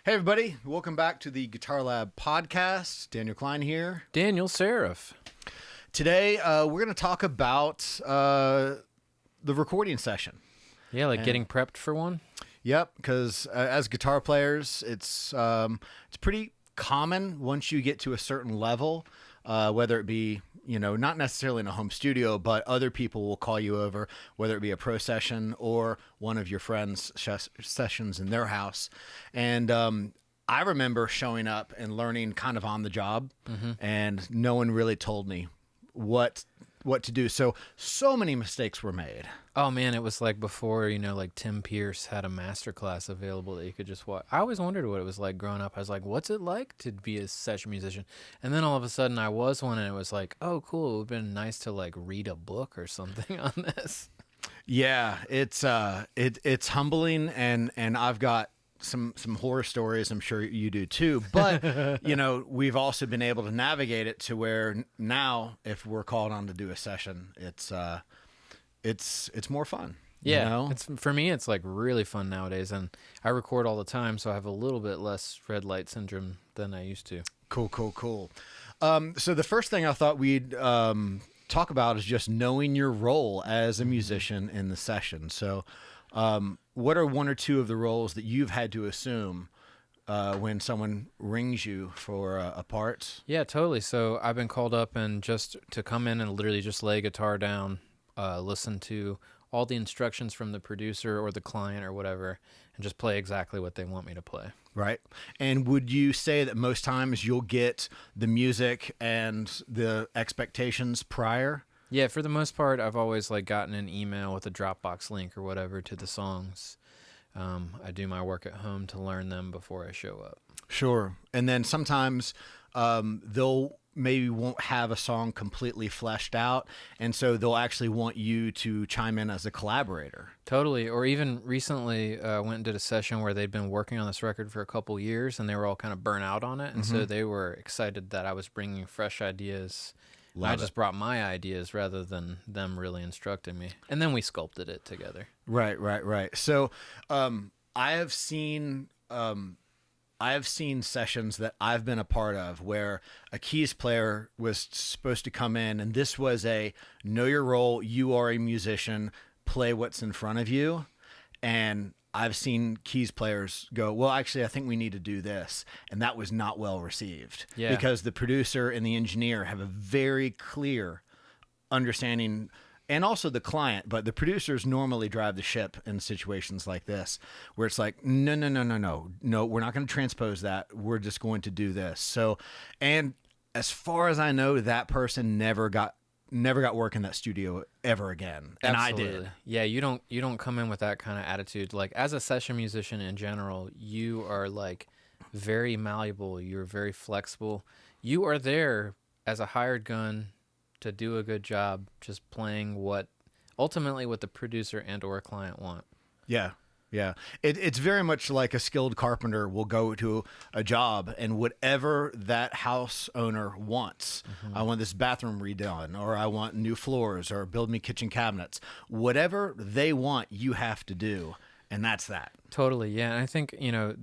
Hey everybody, welcome back to the Guitar Lab podcast. Daniel Klein here. Daniel Seraph. Today we're going to talk about the recording session. Yeah, getting prepped for one. Yep, because as guitar players, it's pretty common once you get to a certain level, whether it be not necessarily in a home studio, but other people will call you over, whether it be a pro session or one of your friends' sessions in their house. And I remember showing up and learning kind of on the job, and no one really told me what to do. So many mistakes were made. Oh man, it was like before, Tim Pierce had a master class available that you could just watch. I always wondered what it was like growing up. I was like, what's it like to be a session musician? And then all of a sudden I was one, and it was like, oh cool, it would have been nice to read a book or something on this. Yeah, it's humbling, and I've got some horror stories. I'm sure you do too, but we've also been able to navigate it to where now if we're called on to do a session, it's more fun. Yeah, it's for me. It's really fun nowadays, and I record all the time, so I have a little bit less red light syndrome than I used to. Cool. So the first thing I thought we'd talk about is just knowing your role as a musician in the session. So what are one or two of the roles that you've had to assume when someone rings you for a part? Yeah, totally. So I've been called up and just to come in and literally just lay guitar down, listen to all the instructions from the producer or the client or whatever, and just play exactly what they want me to play. Right. And would you say that most times you'll get the music and the expectations prior? Yeah, for the most part, I've always gotten an email with a Dropbox link or whatever to the songs. I do my work at home to learn them before I show up. Sure. And then sometimes they'll maybe won't have a song completely fleshed out, and so they'll actually want you to chime in as a collaborator. Totally. Or even recently went and did a session where they'd been working on this record for a couple years, and they were all kind of burnt out on it, and so they were excited that I was bringing fresh ideas. I just brought my ideas rather than them really instructing me. And then we sculpted it together. Right. So I have seen sessions that I've been a part of where a keys player was supposed to come in, and this was a know your role, you are a musician, play what's in front of you. And I've seen keys players go, well, actually, I think we need to do this. And that was not well received because the producer and the engineer have a very clear understanding, and also the client, but the producers normally drive the ship in situations like this, where it's like, no, we're not going to transpose that. We're just going to do this. So, and as far as I know, that person never got work in that studio ever again. And Absolutely. I did. Yeah, you don't come in with that kind of attitude. As a session musician in general, you are very malleable. You're very flexible. You are there as a hired gun to do a good job, just playing ultimately what the producer and or client want. Yeah. It's very much like a skilled carpenter will go to a job, and whatever that house owner wants, I want this bathroom redone, or I want new floors, or build me kitchen cabinets. Whatever they want, you have to do. And that's that. Totally. Yeah. And I think,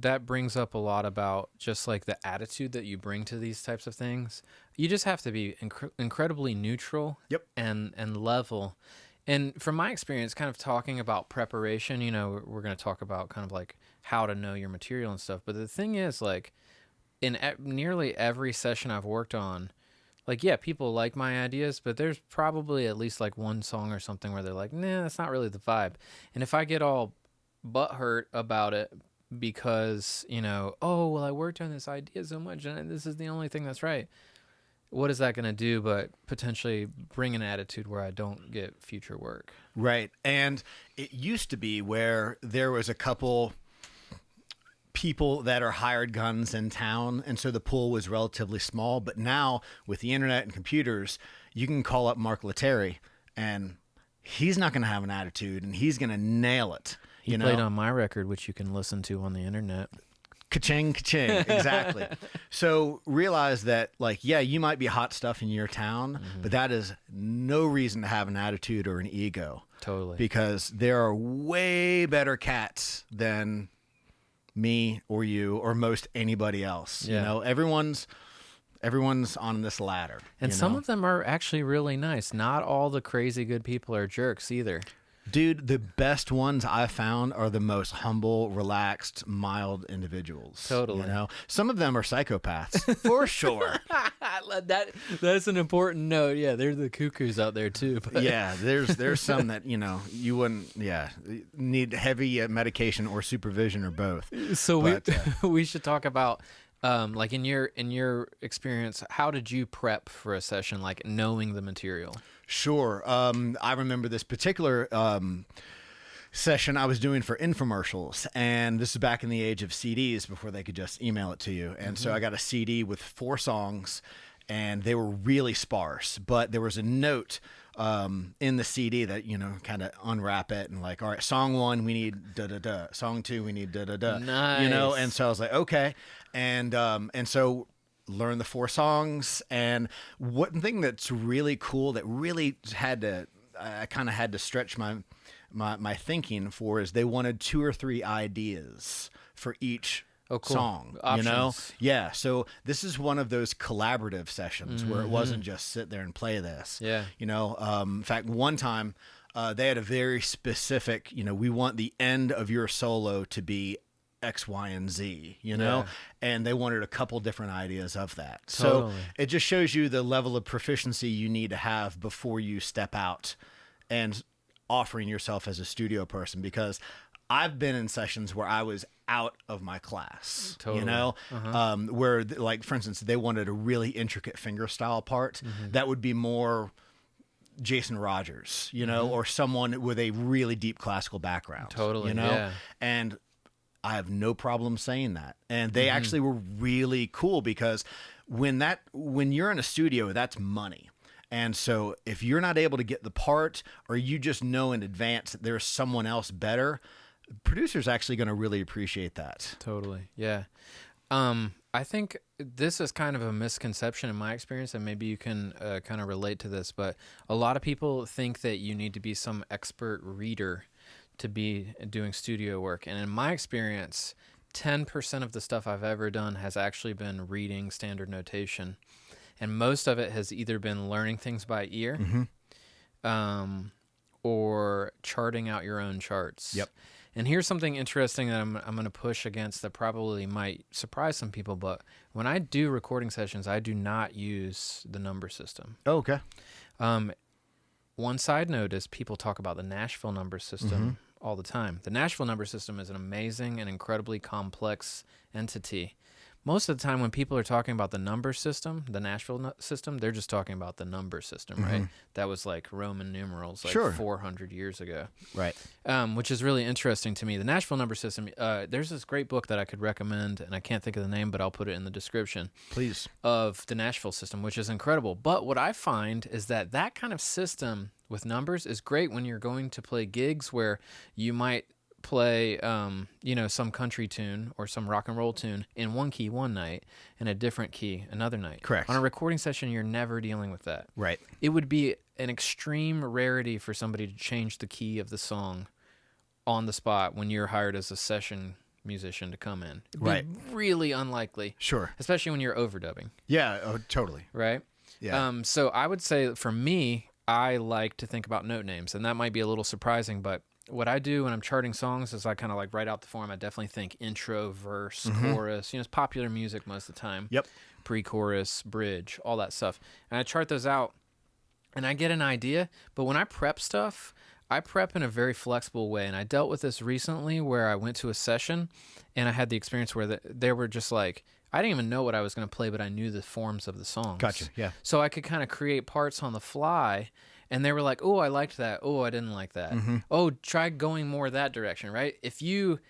that brings up a lot about just the attitude that you bring to these types of things. You just have to be incredibly neutral. Yep. And level. And from my experience, kind of talking about preparation, we're going to talk about kind of how to know your material and stuff. But the thing is, in nearly every session I've worked on, people like my ideas, but there's probably at least one song or something where they're like, nah, that's not really the vibe. And if I get all butthurt about it because, I worked on this idea so much and this is the only thing that's right, what is that going to do but potentially bring an attitude where I don't get future work? Right. And it used to be where there was a couple people that are hired guns in town, and so the pool was relatively small. But now with the internet and computers, you can call up Mark Lettieri, and he's not going to have an attitude, and he's going to nail it. He played on my record, which you can listen to on the internet. Ka-ching, ka-ching. Exactly. So realize that, you might be hot stuff in your town, but that is no reason to have an attitude or an ego. Totally. Because there are way better cats than me or you or most anybody else. Yeah. You know, everyone's on this ladder. And you some know? of them are actually really nice. Not all the crazy good people are jerks either. Dude, the best ones I've found are the most humble, relaxed, mild individuals. Totally. You know, some of them are psychopaths for sure. That's an important note. Yeah, they're the cuckoos out there too. But. Yeah, there's some that, you know, you wouldn't, need heavy medication or supervision or both. So But, we should talk about like in your experience, how did you prep for a session, like knowing the material? Sure. I remember this particular session I was doing for infomercials, and this is back in the age of CDs before they could just email it to you. And so I got a CD with 4 songs, and they were really sparse, but there was a note in the CD that, you know, kind of unwrap it and like, all right, song 1, we need da da da. Song 2, we need da da da. Nice. You know, and so I was like, okay, and so learn the 4 songs. And one thing that's really cool that really I kind of had to stretch my thinking for is they wanted 2 or 3 ideas for each cool. song. Options. You know? Yeah. So this is one of those collaborative sessions where it wasn't just sit there and play this. Yeah. You know, in fact, one time they had a very specific, you know, we want the end of your solo to be X, Y, and Z, you know, and they wanted a couple different ideas of that. Totally. So it just shows you the level of proficiency you need to have before you step out and offering yourself as a studio person, because I've been in sessions where I was out of my class, Totally. you know, where like, for instance, they wanted a really intricate finger style part that would be more Jason Rogers, you know, or someone with a really deep classical background. Totally, You know, yeah. and I have no problem saying that. And they actually were really cool, because when you're in a studio, that's money. And so if you're not able to get the part, or you just know in advance that there's someone else better, the producer's actually going to really appreciate that. Totally. Yeah. I think this is kind of a misconception in my experience, and maybe you can kind of relate to this, but a lot of people think that you need to be some expert reader to be doing studio work. And in my experience, 10% of the stuff I've ever done has actually been reading standard notation. And most of it has either been learning things by ear or charting out your own charts. Yep. And here's something interesting that I'm going to push against that probably might surprise some people, but when I do recording sessions, I do not use the number system. Oh, okay. One side note is people talk about the Nashville number system all the time. The Nashville number system is an amazing and incredibly complex entity. Most of the time when people are talking about the number system, the Nashville system, they're just talking about the number system, right? That was like Roman numerals like 400 years ago. Right. Which is really interesting to me. The Nashville number system, there's this great book that I could recommend, and I can't think of the name, but I'll put it in the description. Please. Of the Nashville system, which is incredible. But what I find is that kind of system with numbers is great when you're going to play gigs where you might play, some country tune or some rock and roll tune in one key one night and a different key another night. Correct. On a recording session, you're never dealing with that. Right. It would be an extreme rarity for somebody to change the key of the song on the spot when you're hired as a session musician to come in. It'd Right. be really unlikely. Sure. Especially when you're overdubbing. Yeah. Oh, totally. Right? Yeah. So I would say for me, I like to think about note names, and that might be a little surprising, but what I do when I'm charting songs is I kind of like write out the form. I definitely think intro, verse, chorus. You know, it's popular music most of the time. Yep. Pre-chorus, bridge, all that stuff. And I chart those out, and I get an idea. But when I prep stuff, I prep in a very flexible way. And I dealt with this recently where I went to a session, and I had the experience where they were just like, I didn't even know what I was going to play, but I knew the forms of the songs. Gotcha. Yeah. So I could kind of create parts on the fly. And they were like, oh, I liked that. Oh, I didn't like that. Oh, try going more that direction, right? If you,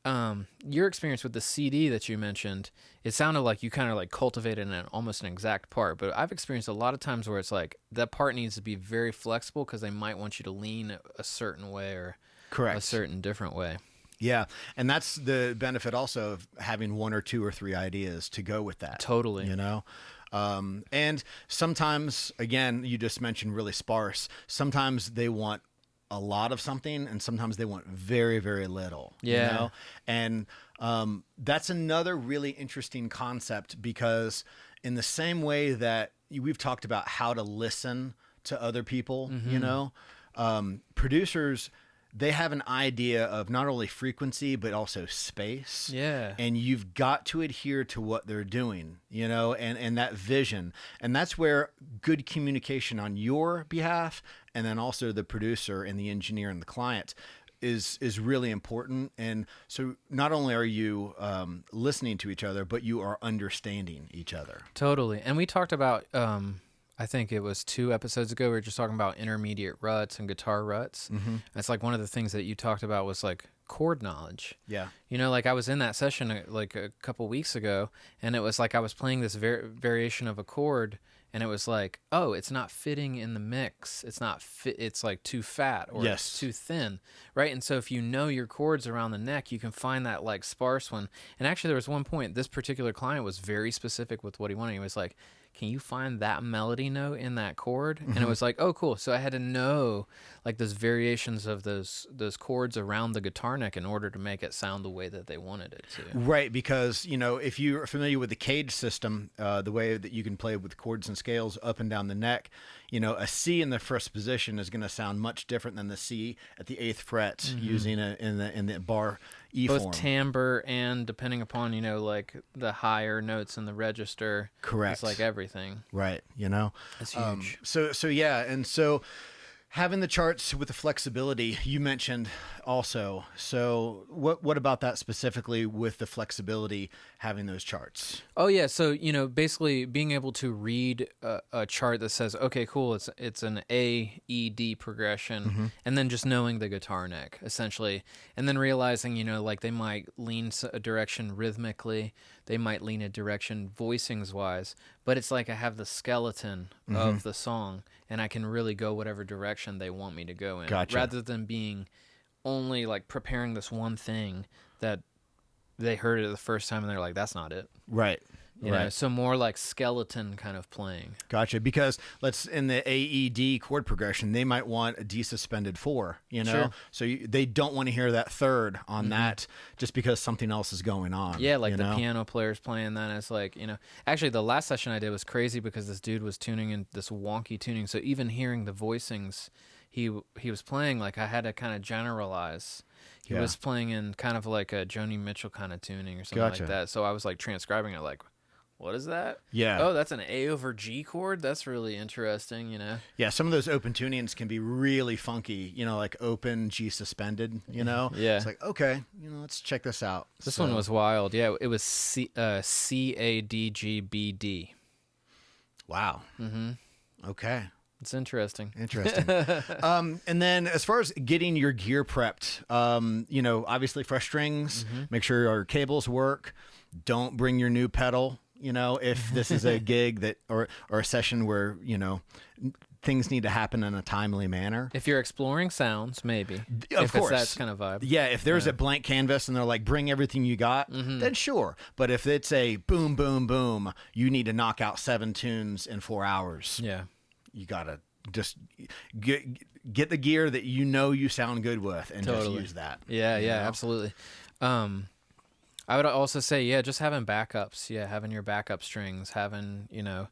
your experience with the CD that you mentioned, it sounded like you kind of like cultivated almost an exact part. But I've experienced a lot of times where it's like that part needs to be very flexible because they might want you to lean a certain way or Correct. a certain different way. Yeah. And that's the benefit also of having 1 or 2 or 3 ideas to go with that. Totally. You know? And sometimes, again, you just mentioned really sparse. Sometimes they want a lot of something, and sometimes they want very, very little. Yeah. You know? And that's another really interesting concept, because in the same way that we've talked about how to listen to other people, you know, producers, they have an idea of not only frequency, but also space. Yeah. And you've got to adhere to what they're doing, you know, and that vision. And that's where good communication on your behalf, and then also the producer and the engineer and the client is really important. And so not only are you listening to each other, but you are understanding each other. Totally. And we talked about, I think it was 2 episodes ago, we were just talking about intermediate ruts and guitar ruts. Mm-hmm. It's like one of the things that you talked about was like chord knowledge. Yeah. You know, like I was in that session like a couple weeks ago, and it was like I was playing this variation of a chord, and it was like, oh, it's not fitting in the mix. It's not fit. It's like too fat, or it's too thin, right? And so if you know your chords around the neck, you can find that like sparse one. And actually, there was one point, this particular client was very specific with what he wanted. He was like, can you find that melody note in that chord? Mm-hmm. And it was like, oh, cool. So I had to know like those variations of those chords around the guitar neck in order to make it sound the way that they wanted it to. Right, because, you know, if you're familiar with the cage system, the way that you can play with chords and scales up and down the neck, you know, a C in the first position is going to sound much different than the C at the 8th fret using it in the bar E both form. Timbre and depending upon, you know, like the higher notes in the register. Correct. It's like everything. Right, you know. It's huge. So yeah, and so having the charts with the flexibility you mentioned also. So what about that specifically with the flexibility, having those charts? Oh yeah, so you know, basically being able to read a chart that says, okay, cool, it's an A E D progression, and then just knowing the guitar neck essentially, and then realizing, you know, like they might lean a direction rhythmically, they might lean a direction voicings wise, but it's like I have the skeleton of the song, and I can really go whatever direction they want me to go in, Gotcha. rather than being only like preparing this one thing that they heard it the first time and they're like, that's not it. Right. You know, so more like skeleton kind of playing. Gotcha. Because in the AED chord progression, they might want a D suspended 4, you know? Sure. So they don't want to hear that third on that just because something else is going on. Yeah, like you the know? piano player's playing that. And it's like, you know, actually the last session I did was crazy because this dude was tuning in this wonky tuning. So even hearing the voicings he was playing, like I had to kind of generalize. He was playing in kind of like a Joni Mitchell kind of tuning or something like that. So I was like transcribing it like, what is that? Yeah. Oh, that's an A over G chord? That's really interesting, you know? Yeah, some of those open tunings can be really funky, you know, like open G suspended, you know? Yeah. It's like, okay, you know, let's check this out. This one was wild. Yeah, it was CADGBD. Wow. Mm-hmm. Okay. It's interesting. Interesting. And then as far as getting your gear prepped, you know, obviously fresh strings, make sure your cables work. Don't bring your new pedal, you know, if this is a gig that or a session where, you know, things need to happen in a timely manner. If you're exploring sounds, maybe. Of course. It's that kind of vibe. Yeah, if there's a blank canvas and they're like, bring everything you got, then sure. But if it's a boom, boom, boom, you need to knock out 7 tunes in 4 hours. Yeah. You got to just get the gear that you know you sound good with and just use that. Yeah, you know? absolutely. I would also say, yeah, just having backups. Yeah, having your backup strings, having, you know,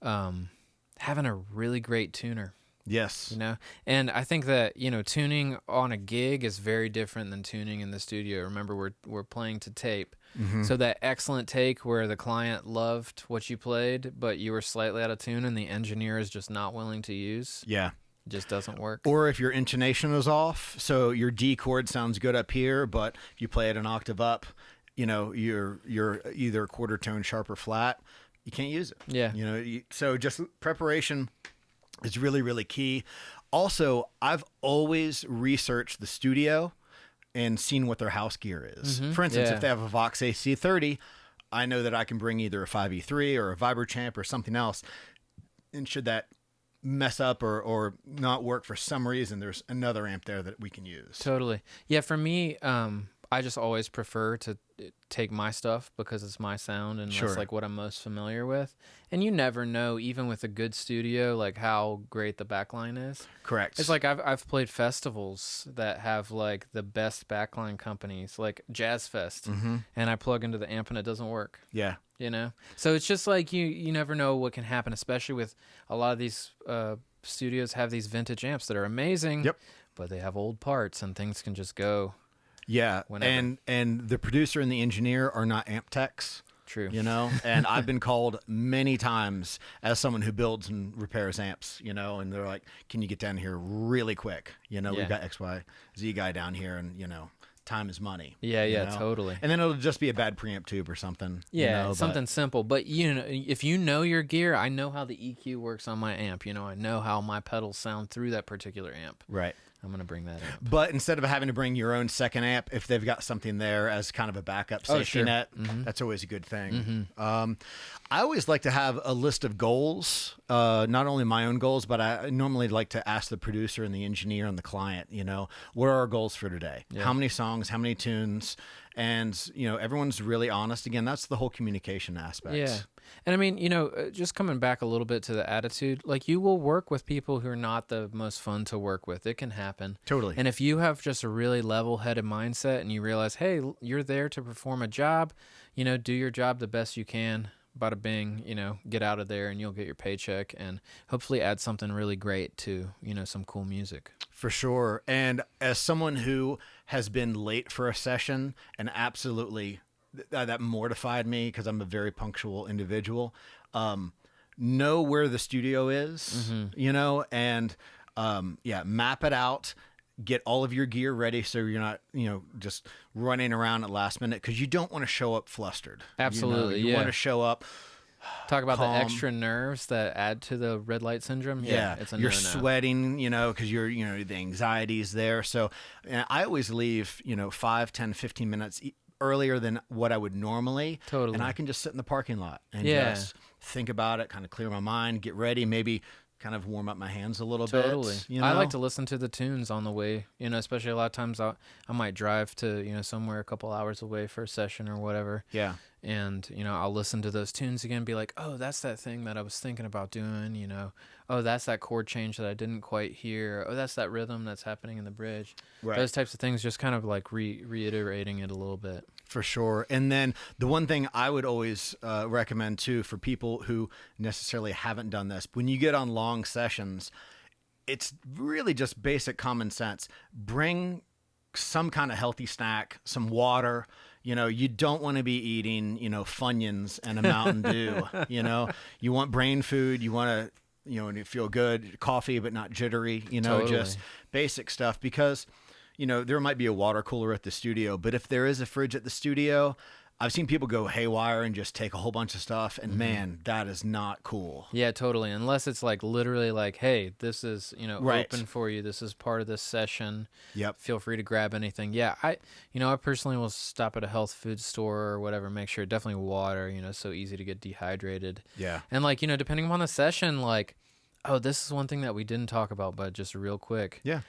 having a really great tuner. Yes. You know, and I think that, you know, tuning on a gig is very different than tuning in the studio. Remember, we're playing to tape. So that excellent take where the client loved what you played, but you were slightly out of tune and the engineer is just not willing to use. Yeah. It just doesn't work. Or if your intonation is off, so your D chord sounds good up here, but if you play it an octave up, you know, you're either a quarter tone sharp or flat, you can't use it. Yeah. You know, so just preparation is really, really key. Also, I've always researched the studio and seen what their house gear is. For instance, if they have a Vox AC30, I know that I can bring either a 5E3 or a Vibrochamp or something else. And should that mess up or not work for some reason, there's another amp there that we can use. Totally. Yeah, for me, I just always prefer to take my stuff because it's my sound and Sure. that's like what I'm most familiar with. And you never know, even with a good studio, like how great the backline is. Correct. It's like I've played festivals that have like the best backline companies, like Jazz Fest, and I plug into the amp and it doesn't work. Yeah. You know, so it's just like you never know what can happen, especially with a lot of these studios have these vintage amps that are amazing. Yep. But they have old parts and things can just go. Yeah. Whenever. And the producer and the engineer are not amp techs. True. You know, and I've been called many times as someone who builds and repairs amps, you know, and they're like, can you get down here really quick? You know, we've got XYZ guy down here and, you know, time is money. Yeah, you yeah, know? totally. And then it'll just be a bad preamp tube or something. Yeah, you know, something simple. But you know, if you know your gear, I know how the EQ works on my amp. You know, I know how my pedals sound through that particular amp. Right. I'm gonna bring that amp. But instead of having to bring your own second amp, if they've got something there as kind of a backup safety net, that's always a good thing. I always like to have a list of goals, not only my own goals, but I normally like to ask the producer and the engineer and the client, you know, what are our goals for today? Yeah. How many songs, how many tunes? And, you know, everyone's really honest. Again, that's the whole communication aspect. Yeah. And I mean, you know, just coming back a little bit to the attitude, like you will work with people who are not the most fun to work with. It can happen. Totally. And if you have just a really level-headed mindset and you realize, hey, you're there to perform a job, you know, do your job the best you can. Bada bing, you know, get out of there and you'll get your paycheck and hopefully add something really great to, you know, some cool music. For sure. And as someone who has been late for a session and absolutely that mortified me because I'm a very punctual individual, know where the studio is, you know, and map it out. Get all of your gear ready so you're not, you know, just running around at last minute because you don't want to show up flustered. Absolutely, you want to show up. Talk about calm. the extra nerves that add to the red light syndrome. Yeah, it's a you're no-no. sweating, you know, because you're, you know, the anxiety's there. So and I always leave, you know, 5, 10, 15 minutes earlier than what I would normally. Totally. And I can just sit in the parking lot and Yeah. just think about it, kind of clear my mind, get ready, maybe kind of warm up my hands a little Totally. bit. You know? I like to listen to the tunes on the way, you know, especially a lot of times I might drive to, you know, somewhere a couple hours away for a session or whatever. Yeah. And, you know, I'll listen to those tunes again and be like, oh, that's that thing that I was thinking about doing, you know. Oh, that's that chord change that I didn't quite hear. Oh, that's that rhythm that's happening in the bridge. Right. Those types of things, just kind of like reiterating it a little bit. For sure. And then the one thing I would always recommend too for people who necessarily haven't done this, when you get on long sessions, it's really just basic common sense. Bring some kind of healthy snack, some water. You know, you don't want to be eating, you know, Funyuns and a Mountain Dew. You know, you want brain food. You want to, you know, and you feel good, coffee, but not jittery, you know, Totally. just basic stuff because, you know, there might be a water cooler at the studio, but if there is a fridge at the studio, I've seen people go haywire and just take a whole bunch of stuff. And man, that is not cool. Yeah, totally. Unless it's like literally like, hey, this is, you know, Right. open for you. This is part of this session. Yep. Feel free to grab anything. Yeah, I personally will stop at a health food store or whatever, make sure definitely water, you know, so easy to get dehydrated. Yeah. And like, you know, depending upon the session, like, oh, this is one thing that we didn't talk about, but just real quick. Yeah.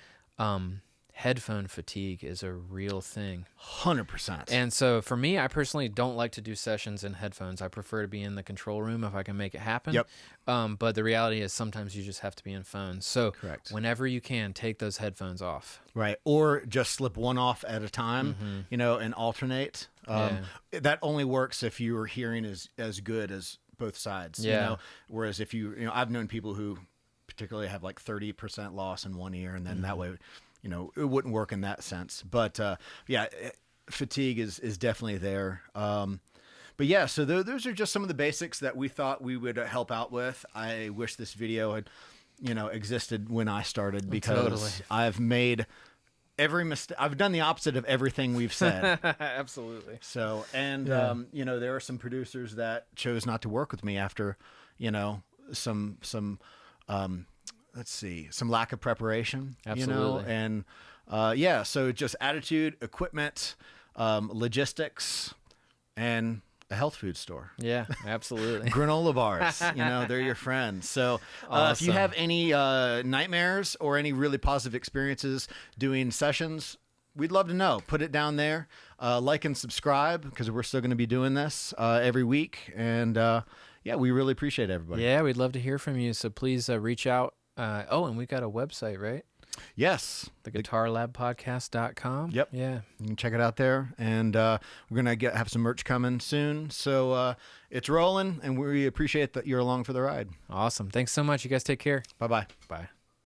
Headphone fatigue is a real thing. 100%. And so for me, I personally don't like to do sessions in headphones. I prefer to be in the control room if I can make it happen. Yep. But the reality is sometimes you just have to be in phones. So Correct. whenever you can, take those headphones off. Right. Or just slip one off at a time, you know, and alternate. That only works if your hearing is as good as both sides, you Yeah. know, whereas if you know, I've known people who particularly have like 30% loss in one ear and then that way, you know, it wouldn't work in that sense. But fatigue is definitely there. But yeah, so those are just some of the basics that we thought we would help out with. I wish this video had, you know, existed when I started because Totally. I've made every mistake. I've done the opposite of everything we've said. Absolutely. So, and, you know, there are some producers that chose not to work with me after, you know, some let's see, some lack of preparation, Absolutely. you know, and, so just attitude, equipment, logistics, and a health food store. Yeah, absolutely. Granola bars, you know, they're your friends. So if you Awesome. have any nightmares or any really positive experiences doing sessions, we'd love to know. Put it down there. Like and subscribe, because we're still going to be doing this every week. And yeah, we really appreciate everybody. Yeah, we'd love to hear from you. So please reach out. And we got a website, right? Yes. theguitarlabpodcast.com. Yep. Yeah. You can check it out there. And we're going to have some merch coming soon. So it's rolling, and we appreciate that you're along for the ride. Awesome. Thanks so much. You guys take care. Bye-bye. Bye.